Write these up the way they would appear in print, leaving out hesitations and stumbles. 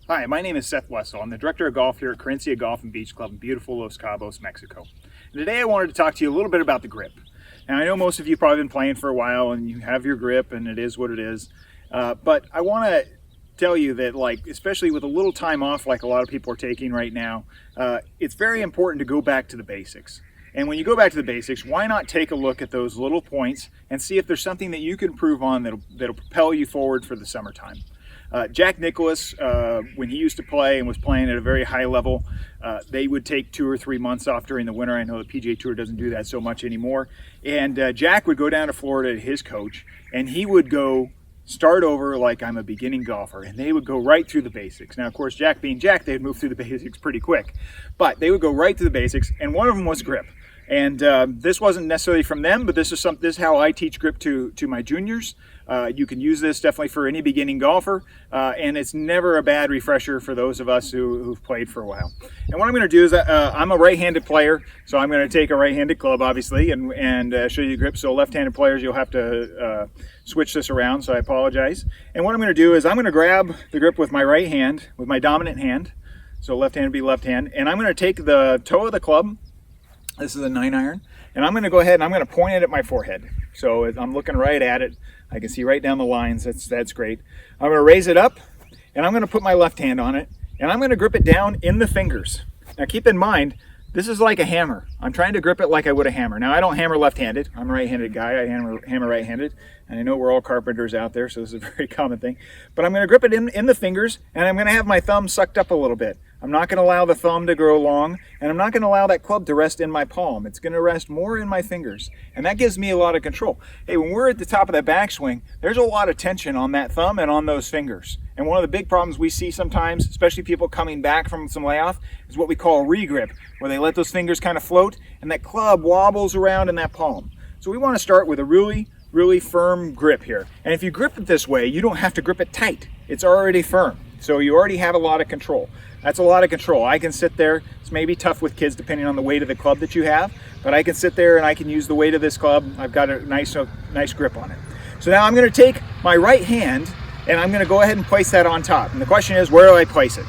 Hi, my name is Seth Westfall. I'm the Director of Golf here at QUERENCIA Golf and Beach Club in beautiful Los Cabos, Mexico. And today I wanted to talk to you a little bit about the grip. Now I know most of you have probably been playing for a while and you have your grip and it is what it is. But I want to tell you that, especially with a little time off like a lot of people are taking right now, it's very important to go back to the basics. And when you go back to the basics, why not take a look at those little points and see if there's something that you can improve on that'll propel you forward for the summertime. Jack Nicklaus, when he used to play and was playing at a very high level, they would take 2 or 3 months off during the winter. I know the PGA Tour doesn't do that so much anymore. And Jack would go down to Florida to his coach, and he would go start over like I'm a beginning golfer, and they would go right through the basics. Now, of course, Jack being Jack, they'd move through the basics pretty quick, but they would go right through the basics, and one of them was grip. And this wasn't necessarily from them, but this is how I teach grip to my juniors. You can use this definitely for any beginning golfer, and it's never a bad refresher for those of us who've played for a while. And what I'm going to do is, I'm a right-handed player, so I'm going to take a right-handed club, obviously, and show you the grip. So left-handed players, you'll have to switch this around, so I apologize. And what I'm going to do is I'm going to grab the grip with my right hand, with my dominant hand, so left hand would be left hand, and I'm going to take the toe of the club. This is a 9-iron, and I'm going to go ahead and I'm going to point it at my forehead. So I'm looking right at it. I can see right down the lines. That's great. I'm going to raise it up, and I'm going to put my left hand on it, and I'm going to grip it down in the fingers. Now keep in mind, this is like a hammer. I'm trying to grip it like I would a hammer. Now I don't hammer left-handed. I'm a right-handed guy. I hammer right-handed, and I know we're all carpenters out there, so this is a very common thing. But I'm going to grip it in the fingers, and I'm going to have my thumb sucked up a little bit. I'm not going to allow the thumb to grow long, and I'm not going to allow that club to rest in my palm. It's going to rest more in my fingers, and that gives me a lot of control. Hey, when we're at the top of that backswing, there's a lot of tension on that thumb and on those fingers. And one of the big problems we see sometimes, especially people coming back from some layoff, is what we call a regrip, where they let those fingers kind of float, and that club wobbles around in that palm. So we want to start with a really firm grip here. And if you grip it this way, you don't have to grip it tight. It's already firm. So you already have a lot of control. That's a lot of control. I can sit there. It's maybe tough with kids depending on the weight of the club that you have, but I can sit there and I can use the weight of this club. I've got a nice grip on it. So now I'm going to take my right hand and I'm going to go ahead and place that on top. And the question is, where do I place it?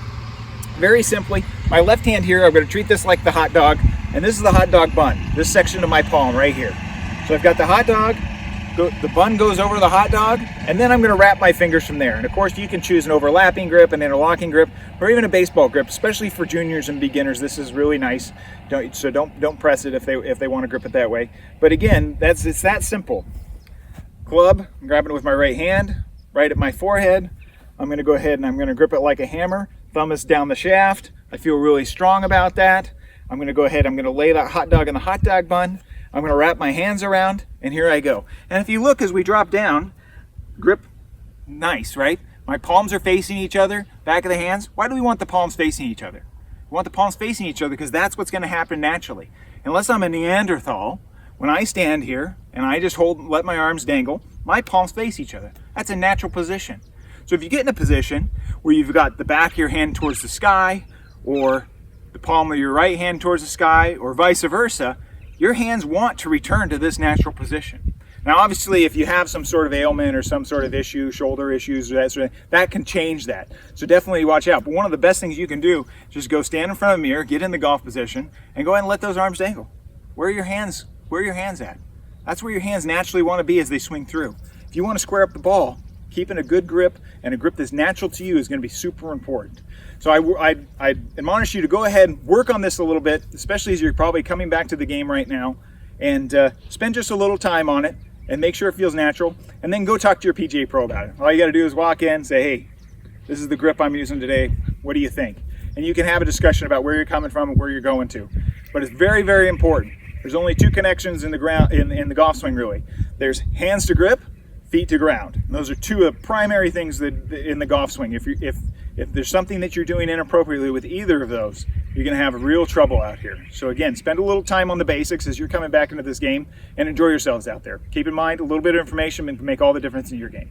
Very simply, my left hand here, I'm going to treat this like the hot dog, and this is the hot dog bun, this section of my palm right here. So I've got the hot dog, the bun goes over the hot dog, and then I'm going to wrap my fingers from there. And of course, you can choose an overlapping grip, an interlocking grip, or even a baseball grip, especially for juniors and beginners. This is really nice. Don't press it if they want to grip it that way. But again, it's that simple. Club, I'm grabbing it with my right hand, right at my forehead. I'm going to go ahead and I'm going to grip it like a hammer. Thumb is down the shaft. I feel really strong about that. I'm going to go ahead, I'm going to lay that hot dog in the hot dog bun. I'm going to wrap my hands around, and here I go. And if you look as we drop down, grip, nice, right? My palms are facing each other, back of the hands. Why do we want the palms facing each other? We want the palms facing each other because that's what's going to happen naturally. Unless I'm a Neanderthal, when I stand here and I just let my arms dangle, my palms face each other. That's a natural position. So if you get in a position where you've got the back of your hand towards the sky, or the palm of your right hand towards the sky, or vice versa, your hands want to return to this natural position. Now, obviously, if you have some sort of ailment or some sort of issue, shoulder issues, or that can change that. So definitely watch out. But one of the best things you can do is just go stand in front of the mirror, get in the golf position, and go ahead and let those arms dangle. Where are your hands at? That's where your hands naturally want to be as they swing through. If you want to square up the ball, keeping a good grip and a grip that's natural to you is going to be super important. So I admonish you to go ahead and work on this a little bit, especially as you're probably coming back to the game right now, and spend just a little time on it and make sure it feels natural, and then go talk to your PGA Pro about it. All you got to do is walk in, say, hey, this is the grip I'm using today. What do you think? And you can have a discussion about where you're coming from and where you're going to. But it's very, very important. There's only 2 connections in the ground in the golf swing, really. There's hands to grip, feet to ground. And those are 2 of the primary things that in the golf swing. If there's something that you're doing inappropriately with either of those, you're going to have real trouble out here. So again, spend a little time on the basics as you're coming back into this game and enjoy yourselves out there. Keep in mind, a little bit of information can make all the difference in your game.